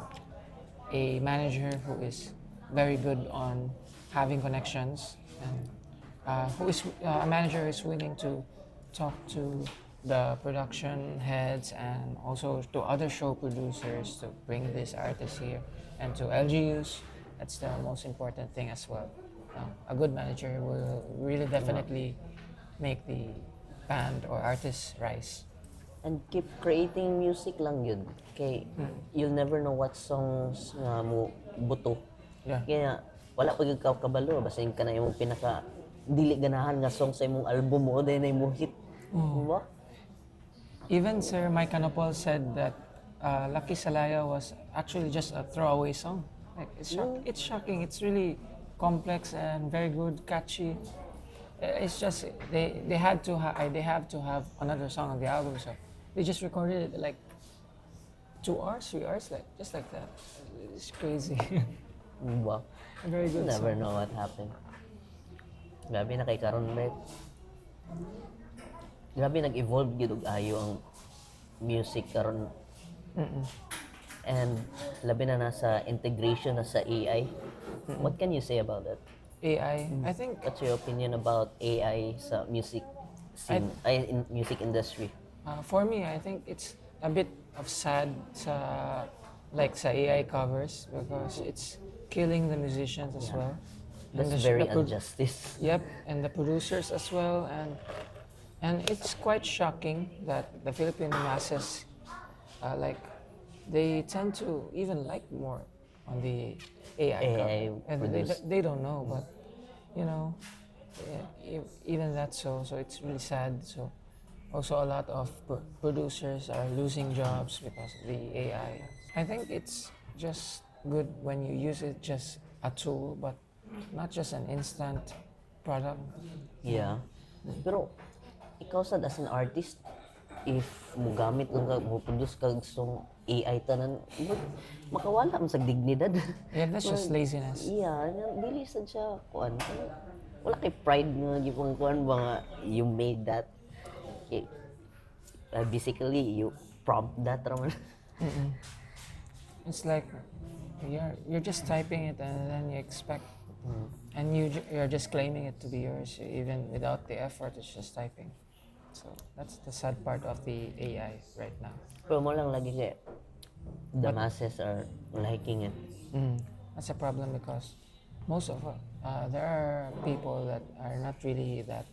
a manager who is very good on having connections and who is a manager who is willing to talk to the production heads and also to other show producers to bring this artist here and to LGUs. That's the most important thing as well. A good manager will really definitely make the band or artist rise. And keep creating music lang yun. Kay you'll never know what songs nga mo buto. Yeah. Kaya wala pag ikaw kabalo basin ka na imong pinaka dili ganahan nga song sa imong album mo dahil na imong hit. Diba? Even Sir Mike Canopol said that Lucky Salaya was actually just a throwaway song. Like it's shocking. It's really complex and very good, catchy. It's just they have to have another song on the album, so they just recorded it like 2 hours, 3 hours, like just like that. It's crazy. Diba? A very good Never song. know what happened. Grabe na kay karon bet. Grabe nag-evolve gyud og ayo ang music karon. And labi na nasa integration na sa AI. What can you say about that? AI. I think What's your opinion about AI sa music scene, in music industry? for me, I think it's a bit of sad sa AI covers because it's killing the musicians as well. And That's the very pro- injustice. Yep, and the producers as well, and it's quite shocking that the Filipino masses, they tend to even like more on the AI cover, and produced. they don't know, but even that so it's really sad. So also a lot of producers are losing jobs because of the AI. I think it's just good when you use it just a tool, but not just an instant product. Yeah. Pero ikaw sad as an artist, if mo gamit lang ka, mo produce kag song AI tanan, makawala man sa dignidad. Yeah, that's just laziness. Yeah, dili sad siya kuan. Wala kay pride nga gipong kuan ba nga you made that. Okay. Basically you prompt that raman. It's like you're just typing it and then you expect, and you're just claiming it to be yours even without the effort. It's just typing. So that's the sad part of the AI right now. Pero mo lang lagi kay the masses are liking it. That's a problem because most of there are people that are not really that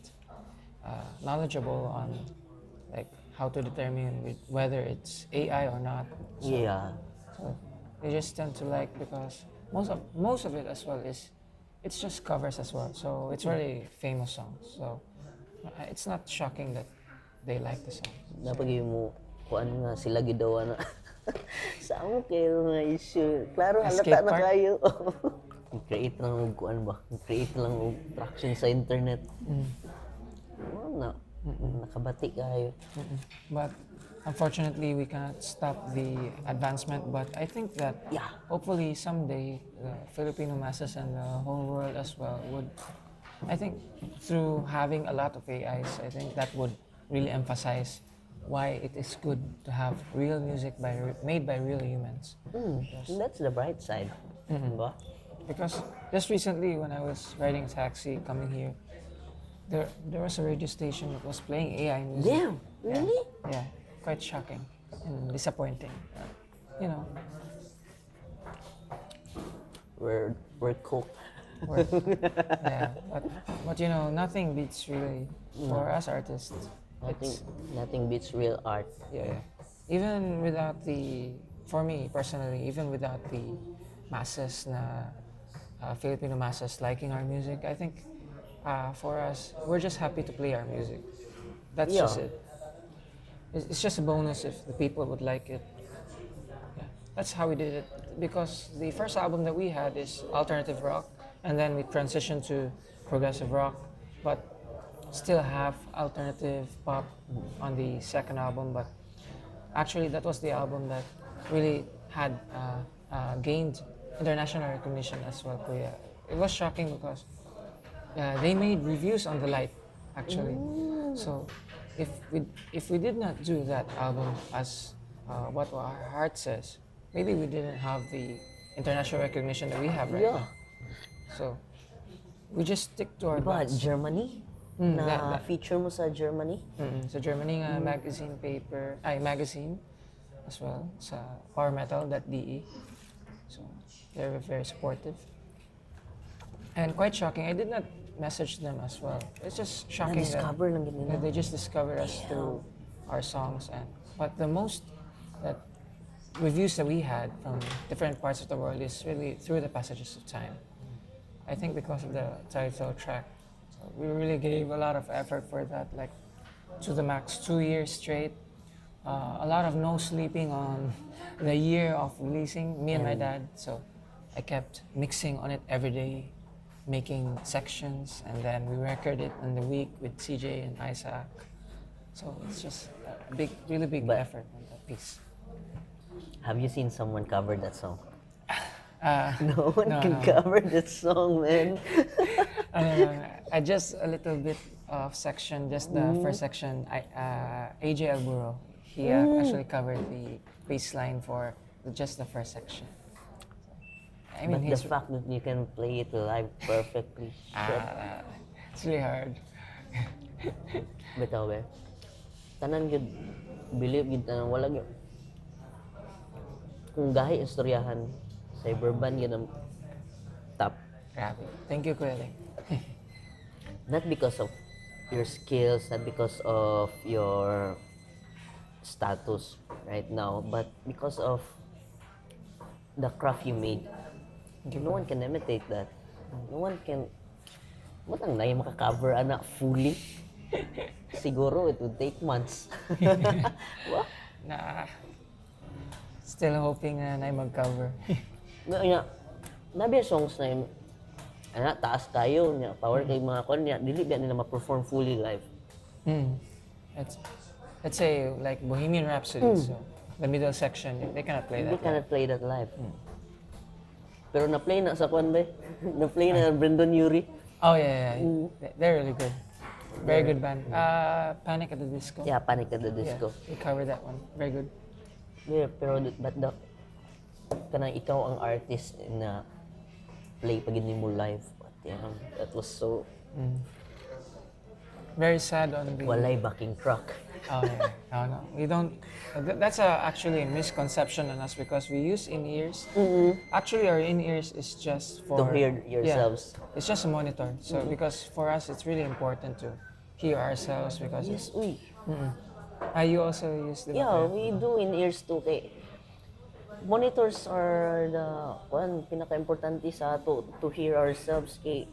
knowledgeable on like how to determine whether it's AI or not. So, Yeah. so they just tend to like because most of it as well it's just covers as well. So it's really famous songs. So it's not shocking that they like the song. Napag mo kuan nga sila gidawa na sa amo kayo nga issue. Klaro halata Escape na part? kayo. Create lang og kuan ba? Create lang og traction sa internet. Na nakabati kayo. But unfortunately, we cannot stop the advancement. But I think that hopefully someday the Filipino masses and the whole world as well would. I think through having a lot of AIs, I think that would really emphasize why it is good to have real music made by real humans. That's the bright side. Diba? Because just recently when I was riding a taxi coming here, there was a radio station that was playing AI music. Damn, really? Yeah, quite shocking and disappointing. You know, We're cooked. yeah, but you know, nothing beats really for us artists. Nothing beats real art. Yeah. Even without for me personally, even without the masses Filipino masses liking our music, I think for us, we're just happy to play our music. That's just Yeah. it. It's just a bonus if the people would like it. Yeah. That's how we did it. Because the first album that we had is alternative rock, and then we transitioned to progressive rock, but still have alternative pop on the second album. But actually, that was the album that really had gained international recognition as well. Kuya. It was shocking because they made reviews on the light, actually. So if we did not do that album as what our heart says, maybe we didn't have the international recognition that we have right Yeah. now. So we just stick to our Diba, guts. Germany? Feature mo sa Germany? Sa Germany nga magazine as well sa powermetal.de. So they're very supportive. And quite shocking, I did not message them as well. It's just shocking Na-discover lang yun nila. that they just discovered us through our songs. But the most that reviews that we had from different parts of the world is really through the passages of time. I think because of the title track. So we really gave a lot of effort for that, like to the max, 2 years straight. A lot of no sleeping on the year of releasing, me and my dad. So I kept mixing on it every day, making sections, and then we record it in the week with CJ and Isaac. So it's just a really big But- effort on that piece. Have you seen someone cover that song? Uh, No one No, can no. cover that song, man. I just a little bit of section, just the first section. AJ Alburo, he actually covered the bass line for just the first section. I mean, But the fact that you can play it live perfectly, shit. it's really hard. Bitaw, be. Tanan yun, believe yun, tanan, wala yun. Kung gahi istoryahan, cyberband yun ang top. Grabe. Thank you, Kuya Ling. Not because of your skills, not because of your status right now, but because of the craft you made. No one can imitate that. No one can... Matang na yung makakover anak fully. Siguro it would take months. What? Nah. Still hoping na mag-cover. Nabi songs na yung taas kayo niya, power kay mga kon niya, dili ba nila ma-perform fully live. Let's say like Bohemian Rhapsody, so the middle section, they cannot play They that. cannot play that live. Pero na-play na sa kwan ba? Na-play na Brendan Urie. Oh yeah. They're really good. Very good band. Panic at the Disco. Yeah, Panic at the Yeah, Disco. we covered that one. Very good. Yeah, pero but kanang ikaw ang artist na play pag mo live. But yeah, that was so Very sad on the. walay backing track. Oh yeah. No. We don't. That's actually a misconception on us because we use in-ears. Actually, our in-ears is just for To hear yourselves. Yeah, it's just a monitor. So because for us, it's really important to hear ourselves because. Yes, uy. You also use the. Yeah, we do in ears too kay monitors are the pinaka-importante sa ato to hear ourselves kay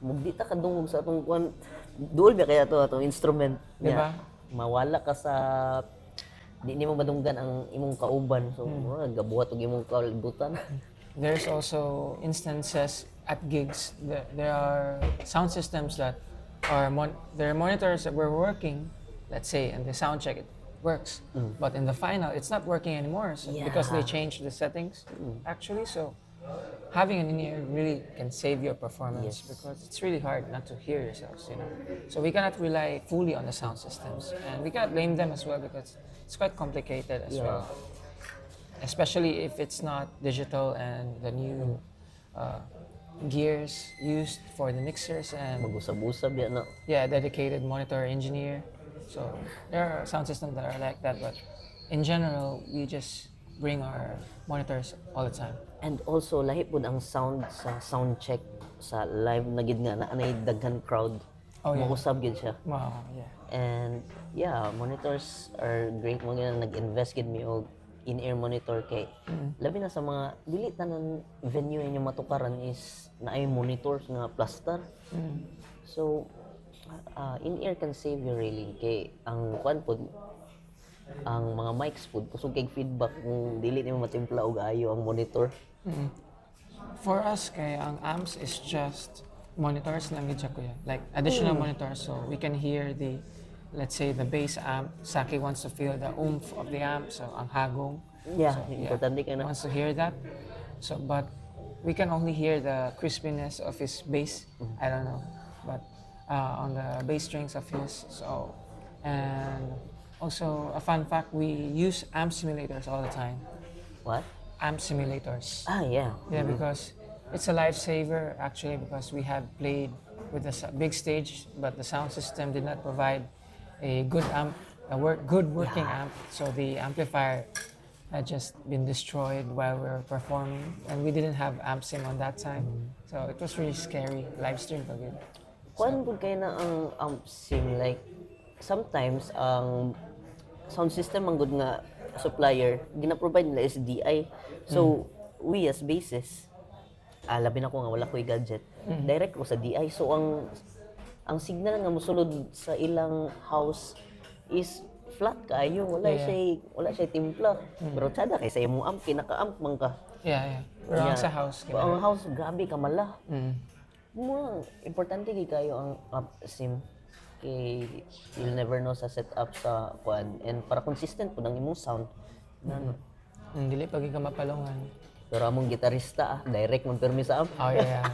mugdi ta kadungog sa atong duol ba kaya to atong instrument Diba? mawala ka sa di nimo madunggan ang imong kauban so gabuhat og imong kalibutan. There's also instances at gigs that there are sound systems that are there are monitors that were working, let's say, and the sound check it works, but in the final it's not working anymore because they changed the settings actually. So having an in-ear really can save your performance Yes. because it's really hard not to hear yourselves, you know. So we cannot rely fully on the sound systems, and we cannot blame them as well because it's quite complicated as Yeah. well, especially if it's not digital and the new uh, gears used for the mixers and Mag-usab-usab yan, no? yeah, dedicated monitor engineer. So there are sound systems that are like that, but in general, we just bring our monitors all the time. And also, lahi po ang sound sa sound check sa live na gid nga na anay daghan crowd. Oh, yeah. Mausab gid siya. Wow, yeah. And yeah, monitors are great mo nga nag-invest gid mi og in-ear monitor kay labi na sa mga dili tanan venue inyo matukaran is naay monitors nga plaster. So in-ear can save you really kay ang kuan pod ang mga mics pod kusog kay feedback kung dili nimo matimpla og ayo ang monitor. For us, kaya ang amps is just monitors lang gid siya kuya. Like additional monitors so we can hear the, let's say, the bass amp. Saki wants to feel the oomph of the amp, so ang hagong. Yeah, So, importante ka na. wants to hear that. So, but we can only hear the crispiness of his bass. I don't know, but on the bass strings of his. So, and also a fun fact: we use amp simulators all the time. What? Amp simulators. Yeah. Yeah, because it's a lifesaver actually because we have played with the big stage, but the sound system did not provide a good amp, good working amp. So the amplifier had just been destroyed while we were performing, and we didn't have amp sim on that time. So it was really scary live stream pag yun. Kuan pud kay na ang amp sim like sometimes ang sound system ang good nga supplier gina-provide nila is DI. So we as bassist labi na ko nga wala ko'y gadget. Direct ko sa DI. So ang signal nga mosulod sa ilang house is flat kaayo, wala siya timpla. Pero tsada kay sa imong amp kinaka-amp man ka. Yeah. Pero ang sa house. Pero ang house grabe ka mala. Mm. Mo importante gid kayo ang amp sim kay you'll never know sa setup sa kuan and para consistent pud ang imong sound na no. Dili pag ka mapalongan. Pero among gitarista direct man permi sa amp. Oh yeah.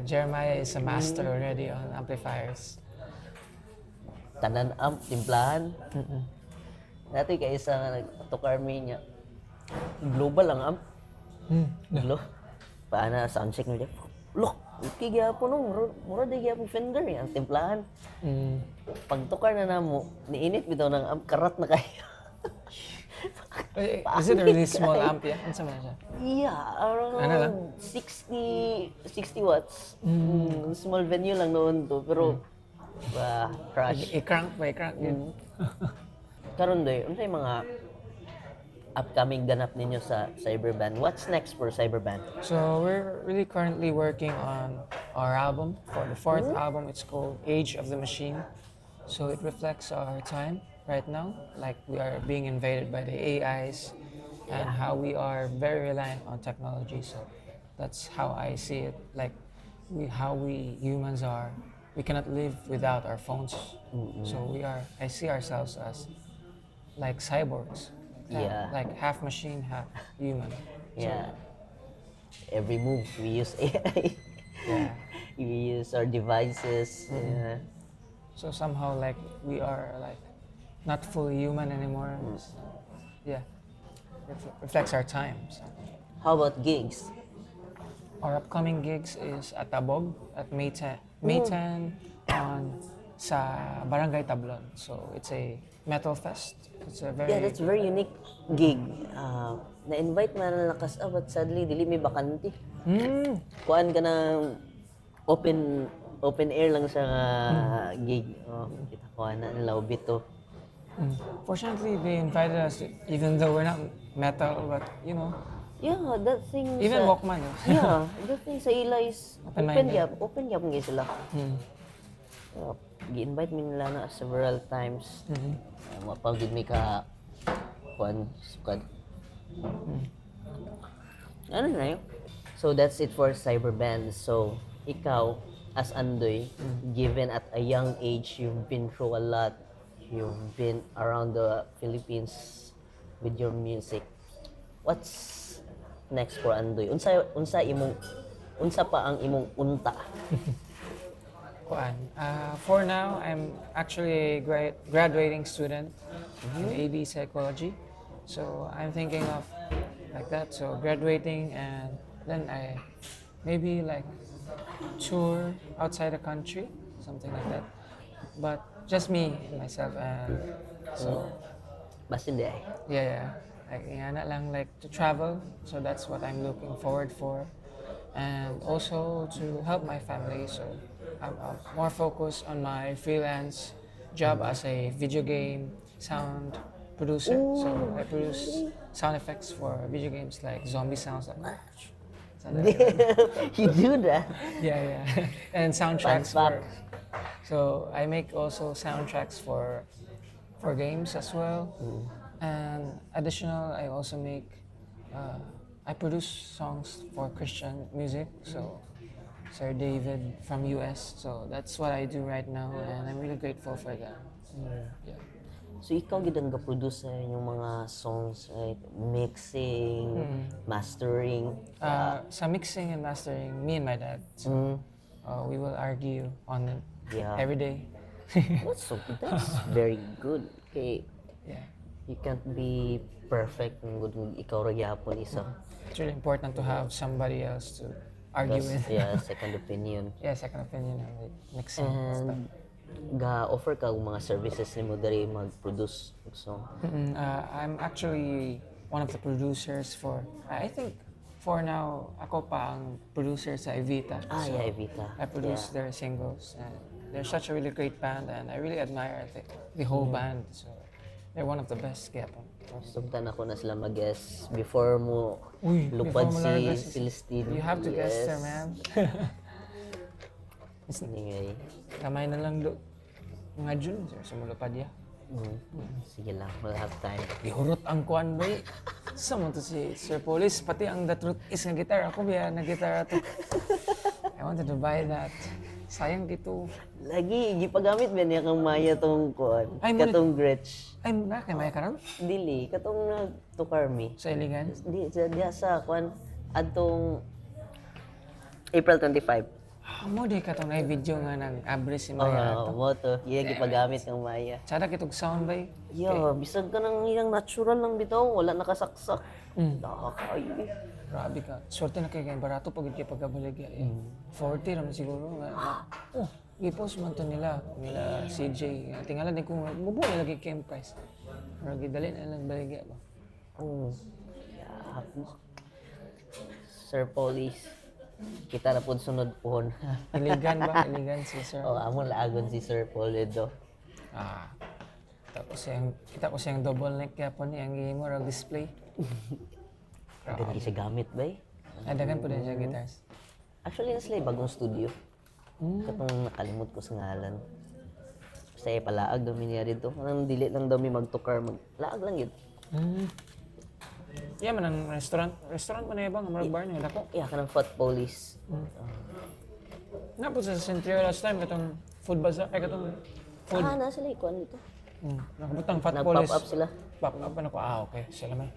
Jeremiah is a master already on amplifiers. Tanan amp timplahan. Dati kay isa nga nagtukar mi niya. Global ang amp. Paana sound check niya. Look, okay gyapon no, mura di gyapon Fender ang timplahan. Pag tukar na namo, niinit bitaw ng amp karat na kayo. Is it a really small amp? Yeah, ano man siya? Yeah, around Ano lang? 60 watts. Small venue lang noon to, pero crash. I-crank yun. Karon doy, unsay mga upcoming ganap ninyo sa Cyberband? What's next for Cyberband? So we're really currently working on our album. For the fourth album, it's called Age of the Machine. So it reflects our time right now. Like we are being invaded by the AIs and how we are very reliant on technology. So that's how I see it. Like how we humans are. We cannot live without our phones. So I see ourselves as like cyborgs. Yeah. Like half machine, half human. Yeah. Every move we use AI. Yeah. We use our devices. Yeah. So somehow like we are like not fully human anymore. Yeah. It reflects our times. How about gigs? Our upcoming gigs is at Tabog at May 10 on sa Barangay Tablon. So it's a metal fest. It's a very Yeah, that's very unique gig. Na-invite man na lakas but sadly dili may bakante. Kuan ka ng open air lang sa gig. Kita ko na nila bito. Fortunately, they invited us even though we're not metal, but you know, Yeah, that thing even sa Walkman. Yeah, that thing sa ila is Open-minded. open gyap nga sila. Gi-invite mi nila na several times. Mapagid mi ka kuan sukad. Ano na yun? So that's it for Cyberband. So ikaw as Andoy, given at a young age you've been through a lot. You've been around the Philippines with your music. What's next for Andoy? Unsa pa ang imong unta? For now, I'm actually a graduating student in AB Psychology. So I'm thinking of like that. So graduating and then I maybe like tour outside the country, something like that. But just me and myself and so Basta di ay. yeah. Like na lang like to travel. So that's what I'm looking forward for. And also to help my family. So I'm more focused on my freelance job as a video game sound producer. So I produce sound effects for video games like zombie sounds like something like that. You do that? Yeah. And soundtracks Fun for so I make also soundtracks for games as well. And additional I also make I produce songs for Christian music. So Sir David from US. So that's what I do right now and I'm really grateful for that. Yeah. So ikaw gid ang ga-produce sa inyong mga songs, right? Mixing, mastering. Sa mixing and mastering, me and my dad. So we will argue on it Yeah. every day. That's very good. Okay, Yeah. you can't be perfect ng good ikaw ra gyapon isa. It's really important to have somebody else to argue with. Yeah, second opinion. Yeah, second opinion on like mixing stuff. And ga-offer ka og mga services nimo diri mag-produce og song. I'm actually one of the producers for, I think for now, ako pa ang producer sa Evita. So, Yeah, Evita. I produce their singles and they're such a really great band and I really admire the whole band. So they're one of the best kaya po. Sugtan ako na sila mag-guess before mo Uy, lupad before mo si largas, Celestine. You have to guess there, man. Anyway, Kamay na lang mga June, sir, sumulupad ya. sige lang, we'll have time. Gihurot ang kuan ba? Sa mo to si Sir Police, pati ang The Truth Is nga guitar. Ako biya na guitar to. I wanted to buy that. Sayang dito. Lagi, gipagamit ba niya kang Maya tong kuan? Ay, muli- Katong Gretsch. Ay, na, kay Maya karon? Dili, katong nag-tukar me. Sa Iligan? Diya sa kuan, atong April 25. Mo di ka itong video nga nag-abre si Maya. Mo to. Iya gipagamit ng Maya. Tsada kitog sound ba? Yeah, bisag ka ng iyang natural lang bitaw, wala nakasaksak. Nakakayo eh. Grabe ka. Swerte na kayo barato pag hindi pagkabalig. 40 naman siguro. I-post man to nila CJ. Tingala din kung mubo na lagi kay price. Pero gidali na lang baligya ba? Yeah. Sir Police, kita na po sunod po. Iligan ba? Iligan si Sir. Amon laagon si Sir Polido. Kita ko siyang double neck kaya po niya ang gihimo ra display. Ganda siya gamit ba eh? Dagan po din siya guitars. Actually, nasa yung bagong studio. Katong nakalimot ko sa ngalan. Basta palaag daw niya dito. Anong dili lang daw may magtukar, laag lang yun. Yeah, man ang restaurant. Restaurant mo na ibang ang bar niya. Dako. Yeah, kanang Fat Police. Na po sa Centrio last time, katong food bazaar, ay katong food. Nasa likuan dito. Nakabutang Fat Nag-pop Police. up sila. Pop up na ko. Okay. Sila may.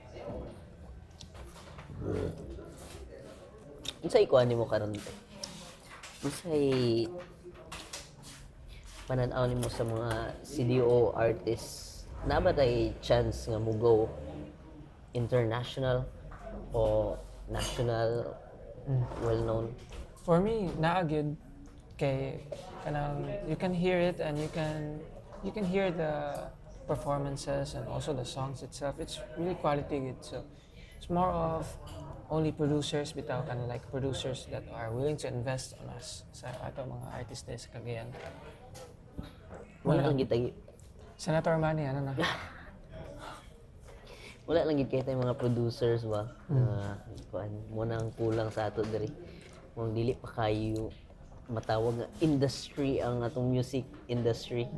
Unsay ikuan nimo karon? Unsay pananaw nimo sa mga CDO artists? Na ba tay chance nga mo go international o national, well known? For me, naagid kay kanang you can hear it and you can hear the performances and also the songs itself. It's really quality good. So it's more of only producers bitaw kind of like producers that are willing to invest on us sa ato mga artists sa Cagayan. Wala lang gitay. Senator Manny, ano na? Wala lang gid kay tay mga producers ba. Kuan mo nang kulang sa ato diri. Mong dili pa kayo matawag nga industry ang atong music industry.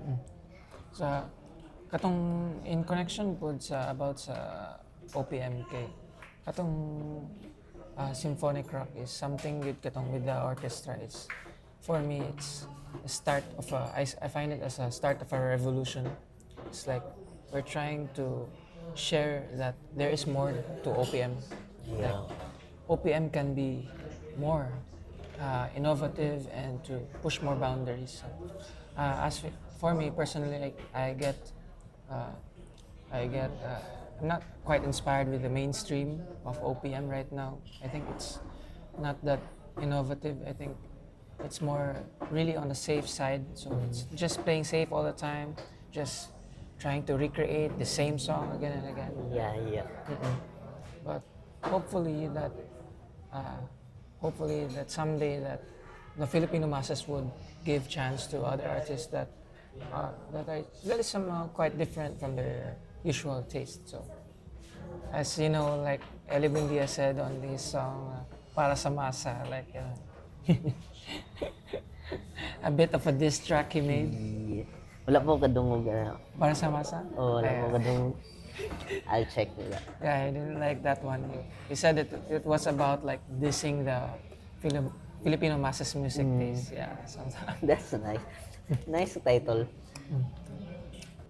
Sa katong in connection po sa about sa OPMK, katong symphonic rock is something good katong with the orchestra. It's for me it's a start of I find it as a start of a revolution. It's like we're trying to share that there is more to OPM. Yeah. OPM can be more innovative and to push more boundaries. So, for me personally, uh, I'm not quite inspired with the mainstream of OPM right now. I think it's not that innovative. I think it's more really on the safe side. So it's just playing safe all the time, just trying to recreate the same song again and again. Yeah, yeah. But hopefully that, uh, hopefully that someday that the Filipino masses would give chance to other artists that is somehow quite different from their usual taste. So, as you know, like Eli Buendia said on this song, "Para sa Masa," like a bit of a diss track he made. Yeah. Wala po kadungog Para sa Masa? oh, wala po Yeah. kadungog. I'll check nila. Yeah, I didn't like that one. He said it was about like dissing the Filipino masses music taste. Yeah, something. That's nice. Nice title.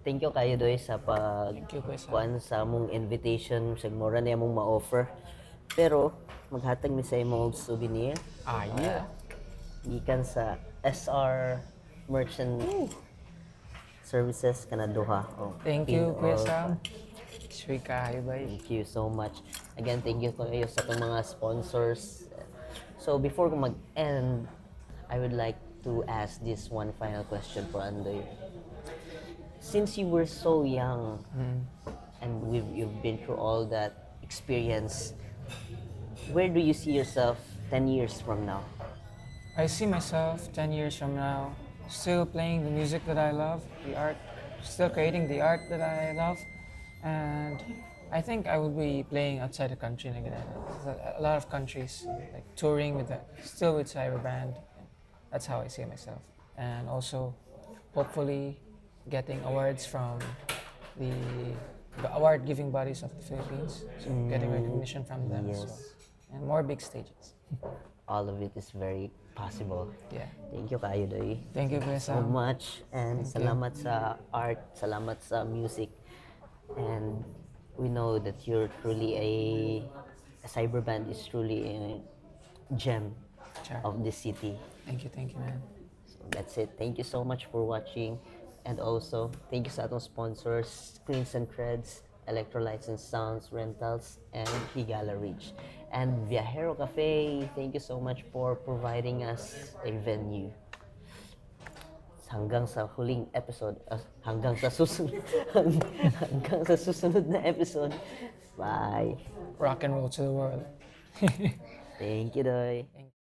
Thank you kayo doy sa Thank you, Kuya Sam. kuan sa mong invitation sa mura na mong ma-offer. Pero maghatag mi sa imong og souvenir Yeah. gikan sa SR Merchant Services kana duha. Oh, Thank you, Kuya all- Sam. Sweet kayo, bay. Thank you so much. Again, thank you kayo sa itong mga sponsors. So before ko mag-end, I would like to ask this one final question for Andoy. Since you were so young and you've been through all that experience, where do you see yourself 10 years from now? I see myself 10 years from now still playing the music that I love, the art, still creating the art that I love, and I think I will be playing outside the country again. A lot of countries, like touring still with Cyber Band. That's how I see myself, and also hopefully getting awards from the award-giving bodies of the Philippines, so getting recognition from them as Yes. well, and more big stages. All of it is very possible. Yeah. Thank you kayo, Doy. Thank you, Kuya So Sam. much, and Thank you. salamat sa art, salamat sa music, and we know that you're truly a cyber band is truly a gem Sure. of this city. Thank you, man. So that's it. Thank you so much for watching, and also thank you sa atong sponsors, Screens and Creds, Electrolytes and Sounds Rentals, and Higala Ridge. And Viajero Café, thank you so much for providing us a venue. Hanggang sa huling episode, hanggang sa susunod, hanggang sa susunod na episode. Bye. Rock and roll to the world. Thank you, Doy. Thank